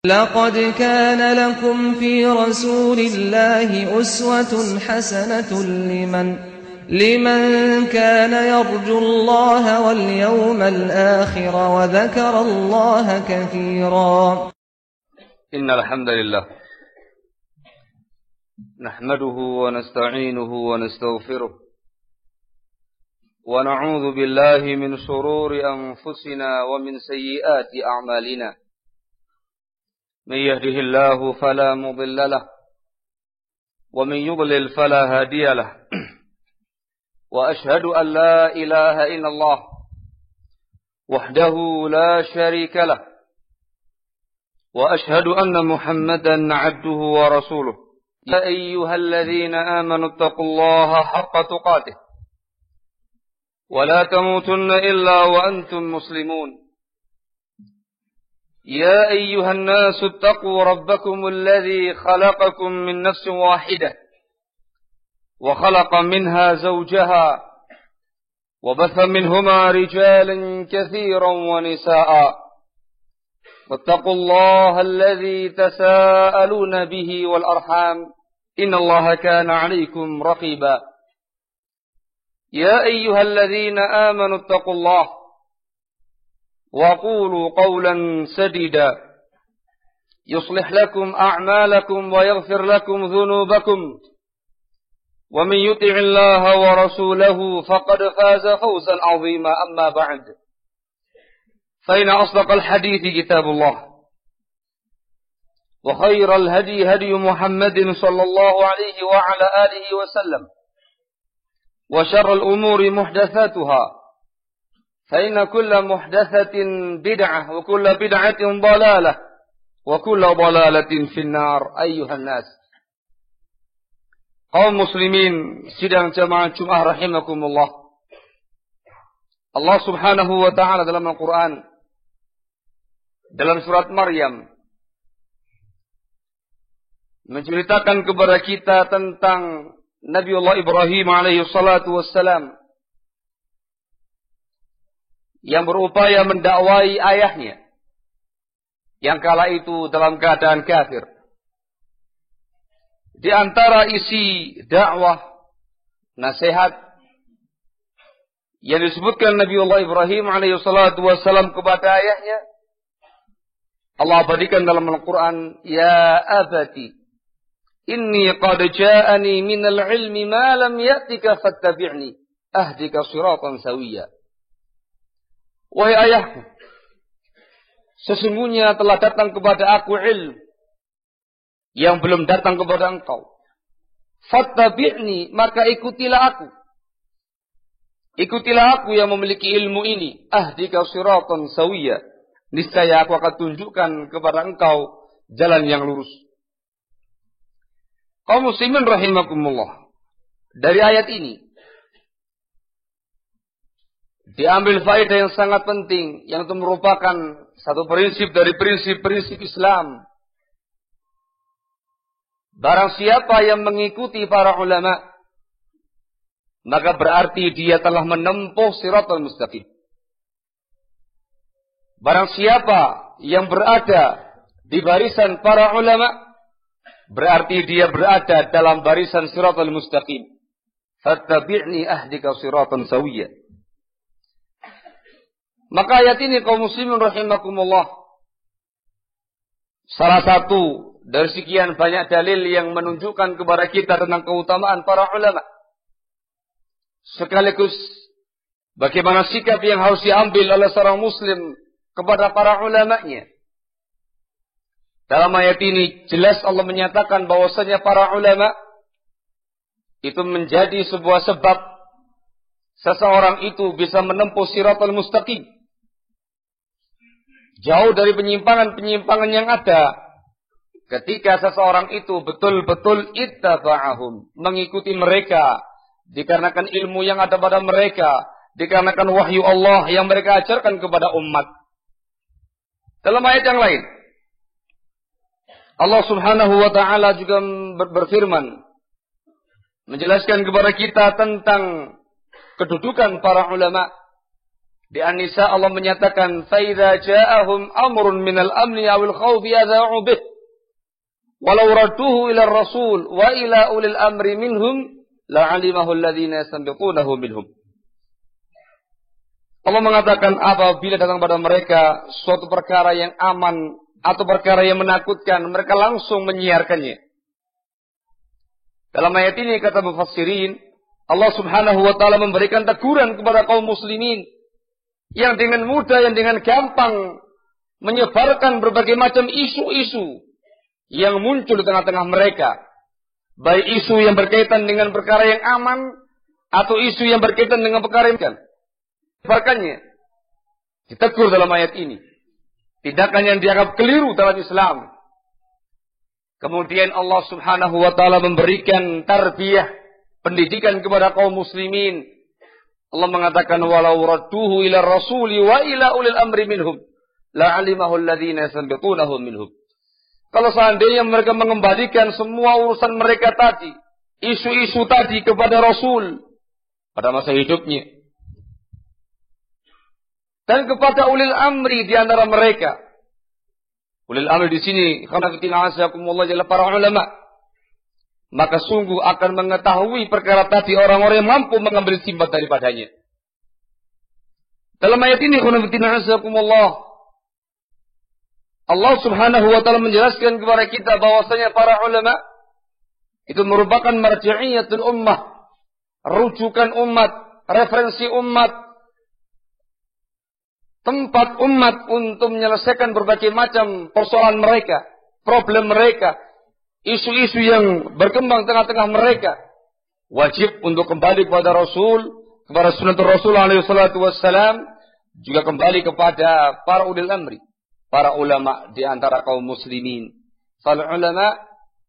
لقد كان لكم في رسول الله أسوة حسنة لمن كان يرجو الله واليوم الآخر وذكر الله كثيرا. إن الحمد لله نحمده ونستعينه ونستغفره ونعوذ بالله من شرور أنفسنا ومن سيئات أعمالنا. من يهده الله فلا مضل له ومن يضلل فلا هادي له وأشهد أن لا إله إلا الله وحده لا شريك له وأشهد أن محمدا عبده ورسوله. يا أيها الذين آمنوا اتقوا الله حق تقاته ولا تموتن إلا وأنتم مسلمون. يا أيها الناس اتقوا ربكم الذي خلقكم من نفس واحدة وخلق منها زوجها وبث منهما رجالا كثيرا ونساء واتقوا الله الذي تساءلون به والأرحام إن الله كان عليكم رقيبا. يا أيها الذين آمنوا اتقوا الله وقولوا قولا سديدا يصلح لكم أعمالكم ويغفر لكم ذنوبكم ومن يطع الله ورسوله فقد فاز فوزا عظيما. أما بعد فإن أصدق الحديث كتاب الله وخير الهدي هدي محمد صلى الله عليه وعلى آله وسلم وشر الأمور محدثاتها فإن كل محدثة بدعة وكل بدعة ضلالة وكل ضلالة في النار. أيها الناس kaum muslimin sidang jamaah Jumat rahimakumullah. Allah Subhanahu wa taala dalam Al-Qur'an dalam surat Maryam menceritakan kepada kita tentang Nabiullah Ibrahim alaihi salatu wassalam yang berupaya mendakwai ayahnya yang kala itu dalam keadaan kafir. Di antara isi dakwah nasihat yang disebutkan Nabiullah Ibrahim alaihi salatu wassalam kepada ayahnya, Allah abadikan dalam Al-Quran, Ya abati inni qad ja'ani minal ilmi ma lam ya'tika fattabi'ni ahdika siratan sawiyya. Wahai ayahku, sesungguhnya telah datang kepada aku ilmu yang belum datang kepada engkau. Fattabi'ni, maka ikutilah aku. Ikutilah aku yang memiliki ilmu ini. Ahdika siratan sawiyya. Niscaya aku akan tunjukkan kepada engkau jalan yang lurus. Kaum muslimin rahimakumullah. Dari ayat ini diambil faedah yang sangat penting, yang itu merupakan satu prinsip dari prinsip-prinsip Islam. Barang siapa yang mengikuti para ulama, maka berarti dia telah menempuh siratal mustaqim. Barang siapa yang berada di barisan para ulama, berarti dia berada dalam barisan siratal mustaqim. Fattabi'ni ahdika siratan sawiyya. Maka ayat ini kaum muslimin rahimakumullah, salah satu dari sekian banyak dalil yang menunjukkan kepada kita tentang keutamaan para ulama. Sekaligus bagaimana sikap yang harus diambil oleh seorang muslim kepada para ulamanya. Dalam ayat ini jelas Allah menyatakan bahwasanya para ulama itu menjadi sebuah sebab seseorang itu bisa menempuh siratal mustaqim. Jauh dari penyimpangan-penyimpangan yang ada. Ketika seseorang itu betul-betul ittaba'ahum, mengikuti mereka, dikarenakan ilmu yang ada pada mereka, dikarenakan wahyu Allah yang mereka ajarkan kepada umat. Dalam ayat yang lain, Allah Subhanahu wa ta'ala juga berfirman, menjelaskan kepada kita tentang kedudukan para ulama Di An-Nisa Allah menyatakan, "Faidza ja'ahum amrun minal amni awil khawfi yadha'u bih, walau radduhu ila rasul wa ila ulil amri minhum, la'alimahu alladhina yastanbitunahu minhum." Allah mengatakan apabila datang pada mereka suatu perkara yang aman atau perkara yang menakutkan, mereka langsung menyiarkannya. Dalam ayat ini kata mufassirin, Allah Subhanahu wa taala memberikan teguran kepada kaum muslimin yang dengan mudah, yang dengan gampang menyebarkan berbagai macam isu-isu yang muncul di tengah-tengah mereka. Baik isu yang berkaitan dengan perkara yang aman atau isu yang berkaitan dengan perkara yang kan. Sebarkannya ditegur dalam ayat ini. Tindakan yang dianggap keliru dalam Islam. Kemudian Allah Subhanahu wa taala memberikan tarbiyah, pendidikan kepada kaum muslimin. Allah mengatakan, walau radduhu ila rasuli wa ila ulil amri minhum, la'alimahu alladhina yastanbitunahu minhum. Kalau seandainya mereka mengembalikan semua urusan mereka tadi, isu-isu tadi kepada Rasul pada masa hidupnya, dan kepada ulil amri di antara mereka. Ulil amri di sini, khanafitina asakumullah jalla para ulama. Maka sungguh akan mengetahui perkara tadi orang-orang yang mampu mengambil simbat daripadanya. Dalam ayat ini, khanafitina asakumullah, Allah Subhanahu wa taala menjelaskan kepada kita bahwasanya para ulama itu merupakan marji'iyatul ummah, rujukan umat, referensi umat, tempat umat untuk menyelesaikan berbagai macam persoalan mereka, problem mereka, isu-isu yang berkembang tengah-tengah mereka. Wajib untuk kembali kepada Rasul, kepada sunnatul Rasul alaihi salatu wassalam, juga kembali kepada para ulil amri, para ulama di antara kaum muslimin. Fal ulama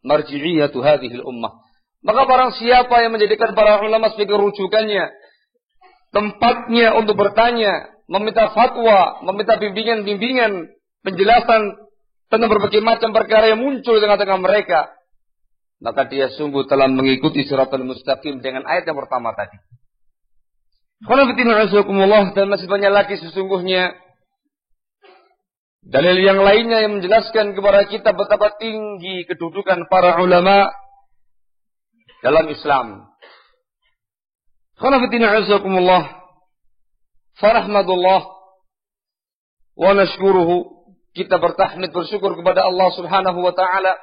marji'iyatu hadhil ummah. Maka barang siapa yang menjadikan para ulama sebagai rujukannya, tempatnya untuk bertanya, meminta fatwa, meminta bimbingan-bimbingan, penjelasan tentang berbagai macam perkara yang muncul di tengah-tengah mereka, maka dia sungguh telah mengikuti siratal mustaqim dengan ayat yang pertama tadi. Dan masih banyak lagi sesungguhnya dalil yang lainnya yang menjelaskan kepada kita betapa tinggi kedudukan para ulama dalam Islam. Farahmatullah wa nashkuruhu, kita bertahmid, bersyukur kepada Allah Subhanahu wa taala,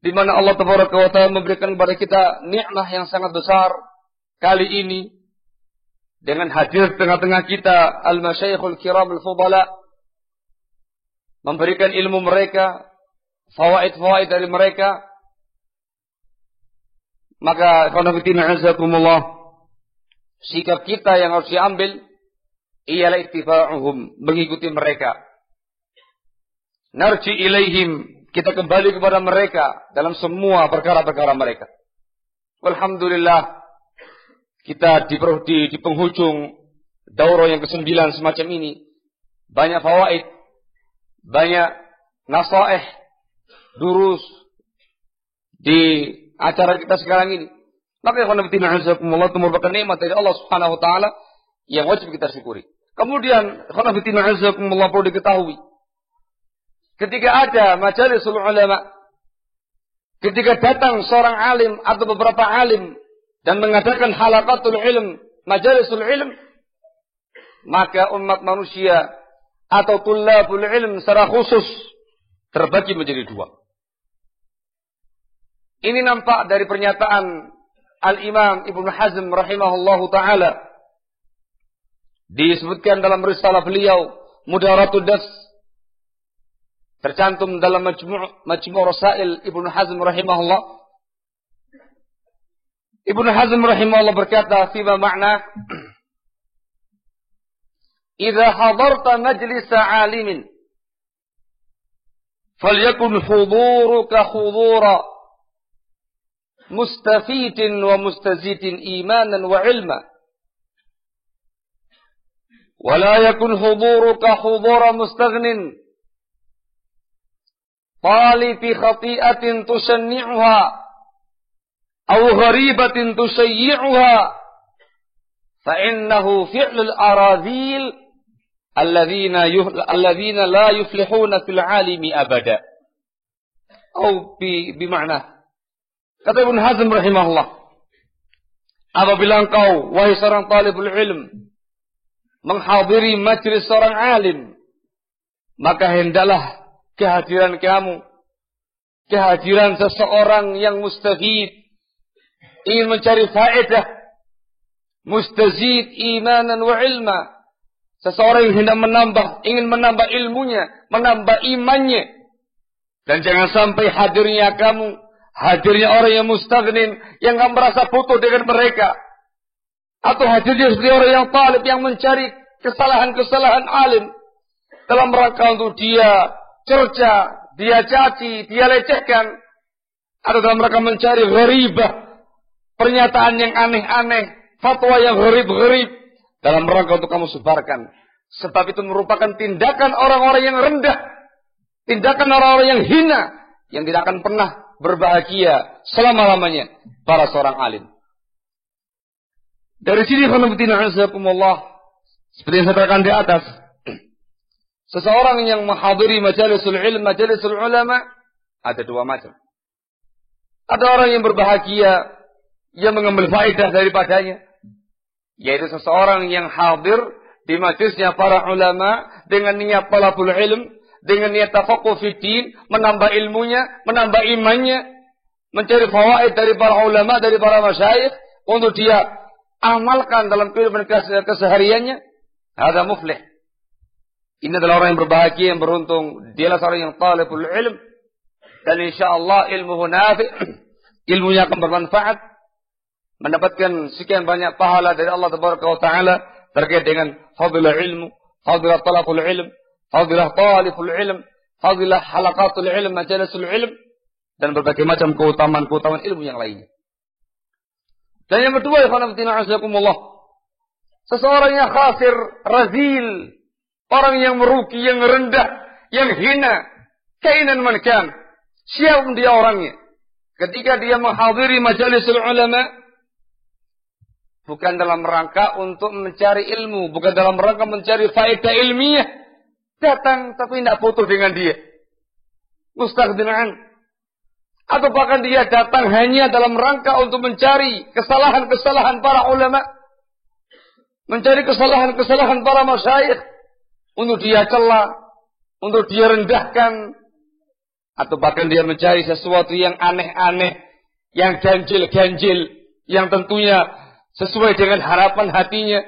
di mana Allah Tabaraka wa taala memberikan kepada kita nikmat yang sangat besar kali ini dengan hadir tengah-tengah kita al-masyayikhul kiram al-fudala, memberikan ilmu mereka, fawaid-fawaid dari mereka. Maka khonafidina azakumullah, sikap kita yang harus diambil ialah ittiba'uhum, mengikuti mereka. Narji ilaihim, kita kembali kepada mereka dalam semua perkara-perkara mereka. Alhamdulillah, kita di penghujung daurah yang ke-9 semacam ini, banyak fawaid, banyak nasaih, durus di acara kita sekarang ini. Maka khonafidina azakumullah, itu merupakan nikmat dari Allah Subhanahu wa taala yang wajib kita syukuri. Kemudian khonafidina azakumullah, perlu diketahui, ketika ada majalisul ulama, ketika datang seorang alim atau beberapa alim dan mengadakan halaqatul ilm, majalisul ilm, maka umat manusia atau tullabul ilm secara khusus terbagi menjadi dua. Ini nampak dari pernyataan Al-Imam Ibnu Hazm rahimahullahu ta'ala. Disebutkan dalam risalah beliau Mudaratud Das, tercantum dalam Majmu' Rasail Ibnu Hazm rahimahullah. Ibnu Hazm rahimahullah berkata, fima ma'na, idza hadarta majlisa 'alimin falyakun huduruka hudura mustafidin wa mustazidin imanan wa ilma, wa la yakun huduruka hudura mustaghnin talibi khati'atin tusanni'uha aw gharibatin tusayyi'uha, Fa'innahu fi'lul aradhil alladzina la yuflihuna fil alimi abada. Atau bima'na. Kata Ibn Hazm rahimahullah, apabila engkau, wahai seorang talibul ilm, menghadiri majlis seorang alim, maka hendaklah kehadiran kamu, kehadiran seseorang yang mustafid, ingin mencari faedah, mustazid imanan wa ilma, seseorang yang hendak ingin menambah ilmunya, menambah imannya. Dan jangan sampai hadirnya orang yang mustaghnin, yang enggak merasa butuh dengan mereka, atau hadirnya seperti orang yang talib yang mencari kesalahan-kesalahan alim dalam rangka untuk dia cerca, dia caci, dia lecehkan, atau dalam rangka mencari gharibah, pernyataan yang aneh-aneh, fatwa yang gharib-gharib, dalam rangka untuk kamu sebarkan. Sebab itu merupakan tindakan orang-orang yang rendah, tindakan orang-orang yang hina, yang tidak akan pernah berbahagia selama-lamanya para seorang alim. Dari sini khonabtina azakumullah, seperti yang saya katakan di atas, seseorang yang menghadiri majalisul ilm, majalisul ulama, ada dua macam. Ada orang yang berbahagia, yang mengambil faedah daripadanya, yaitu seseorang yang hadir di majlisnya para ulama dengan niat talabul ilm, dengan niat tafaqquh fi din, menambah ilmunya, menambah imannya, mencari fawaid dari para ulama, dari para masyayikh, untuk dia amalkan dalam kehidupan kesehariannya. Ada muflih. Ini adalah orang yang berbahagia, yang beruntung. Dialah seorang yang talibul ilm, dan insyaallah ilmuhu nafi', ilmunya akan bermanfaat, mendapatkan sekian banyak pahala dari Allah Tabaraka wa Ta'ala terkait dengan fadilah ilmu, fadilah talabul ilm, fadilah talibul ilm, fadilah halaqatul ilm, majalisul ilm, dan berbagai macam keutamaan-keutamaan ilmu yang lainnya. Dan yang kedua, ikhwanatina azakumullah, seseorang yang khasir, razil, orang yang merugi, yang rendah, yang hina, kainan man kan, siapa dia orangnya, ketika dia menghadiri majalisul ulama, bukan dalam rangka untuk mencari ilmu, bukan dalam rangka mencari faedah ilmiah, datang tapi tidak butuh dengan dia, mustaghdinan, atau bahkan dia datang hanya dalam rangka untuk mencari kesalahan-kesalahan para ulama, mencari kesalahan-kesalahan para masyayikh, untuk dia cela, untuk dia rendahkan, atau bahkan dia mencari sesuatu yang aneh-aneh, yang ganjil-ganjil, yang tentunya sesuai dengan harapan hatinya,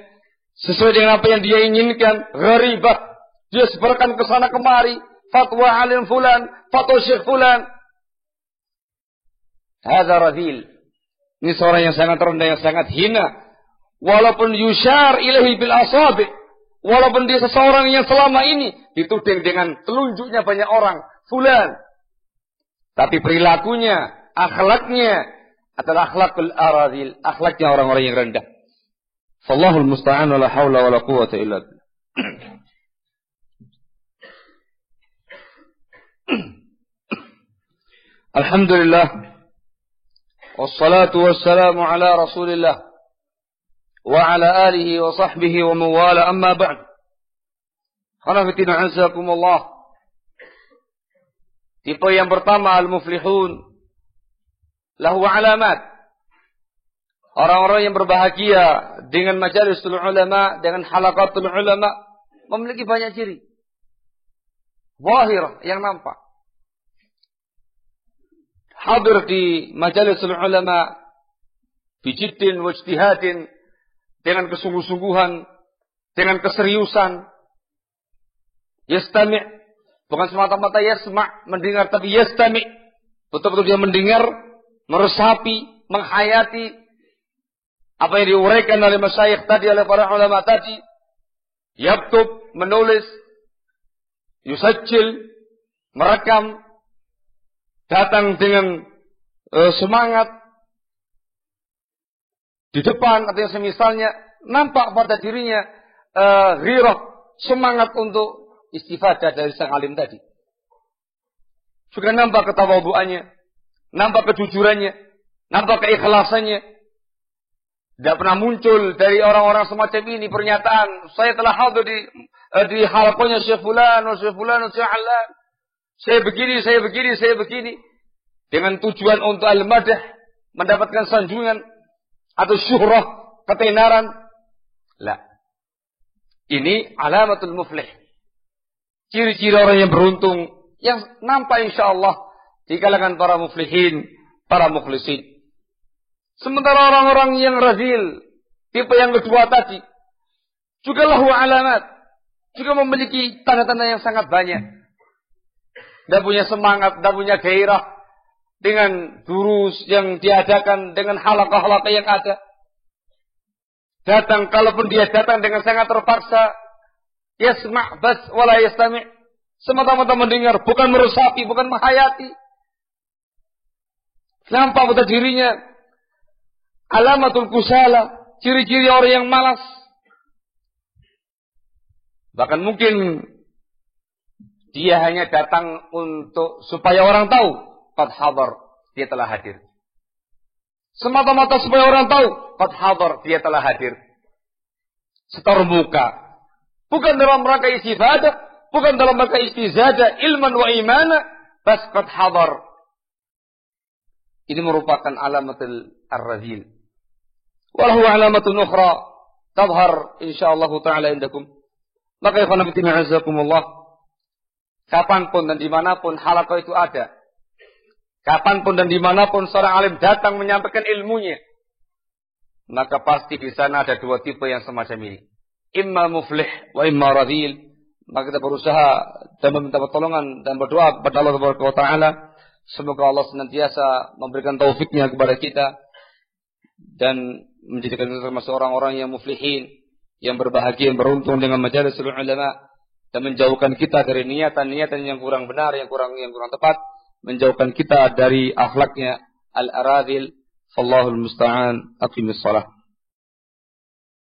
sesuai dengan apa yang dia inginkan, gharibah, dia sebarkan ke sana kemari, fatwa alim fulan, fatwa syekh fulan. Hadza radil. Ini seorang yang sangat rendah, yang sangat hina. Walaupun yusyar ilahi bil asabi, walaupun dia seseorang yang selama ini dituding dengan telunjuknya banyak orang, fulan, tapi perilakunya, akhlaknya adalah akhlakul aradil, akhlaknya orang-orang yang rendah. Fallahul musta'an wa la haula wa la quwwata illa billah. Alhamdulillah, wassalatu wassalamu ala rasulillah wa ala alihi wa sahbihi wa mawala, amma ba'd. Khanafitina azakumullah. Tipe yang pertama, al-muflihun, lahu alamat. Orang-orang yang berbahagia dengan majalisul ulama, dengan halaqatul ulama, memiliki banyak ciri zahirah yang nampak. Hadir di majalisul ulama bijiddin wa ijtihadin, dengan kesungguh-sungguhan, dengan keseriusan. Yastami', bukan semata-mata yasma', mendengar, tapi yastami', betul-betul dia mendengar, meresapi, menghayati apa yang diuraikan oleh masyayikh tadi, oleh para ulama tadi. Yaktub, menulis, yusajjil, merekam, datang dengan semangat di depan, atau yang semisalnya, nampak pada dirinya ghirah, semangat untuk istifadah dari sang alim tadi. Juga nampak ketawadhuannya, nampak kejujurannya, nampak keikhlasannya. Tidak pernah muncul dari orang-orang semacam ini pernyataan, saya telah hadir di halaqahnya Syekh Fulan, Syekh Fulan, Syekh Alan. Saya begini. Dengan tujuan untuk al-madah, mendapatkan sanjungan atau syuhrah, ketenaran. La. Ini alamatul muflih. Ciri-ciri orang yang beruntung yang nampak insyaallah di kalangan para muflihin, para mukhlisin. Sementara orang-orang yang razil, tipe yang kedua tadi, juga lahu alamat, juga memiliki tanda-tanda yang sangat banyak. Tidak punya semangat, tidak punya gairah dengan durus yang diadakan, dengan halaqah-halaqah yang ada. Datang, kalaupun dia datang dengan sangat terpaksa, yasma' bas wala yastami', semata-mata mendengar, bukan meresapi, bukan menghayati. Nampak pada dirinya alamatul kusala, ciri-ciri orang yang malas. Bahkan mungkin dia hanya datang untuk supaya orang tahu qad hadar, dia telah hadir. Semata-mata supaya orang tahu qad hadar, dia telah hadir. Setor muka. Bukan dalam rangka istifadah, bukan dalam rangka istizadah ilman wa imana, bas qad hadar. Ini merupakan alamatul ar-razil. Walahu alamatun ukhra tadhhar insyaallah taala indakum. Maka ikhwan fillah azakumullah, kapanpun dan dimanapun halaqah itu ada, kapanpun dan dimanapun seorang alim datang menyampaikan ilmunya, maka pasti di sana ada dua tipe yang semacam ini, imma muflih wa imma radhil. Maka kita berusaha dan meminta pertolongan dan berdoa kepada Allah Subhanahu wa taala, semoga Allah senantiasa memberikan taufiknya kepada kita dan menjadikan kita termasuk orang-orang yang muflihin, yang berbahagia, yang beruntung dengan majalis ulama, dan menjauhkan kita dari niatan-niatan yang kurang benar, yang kurang tepat, menjauhkan kita dari akhlaknya al-aradhil. Wallahul musta'an. Aqimis shalah.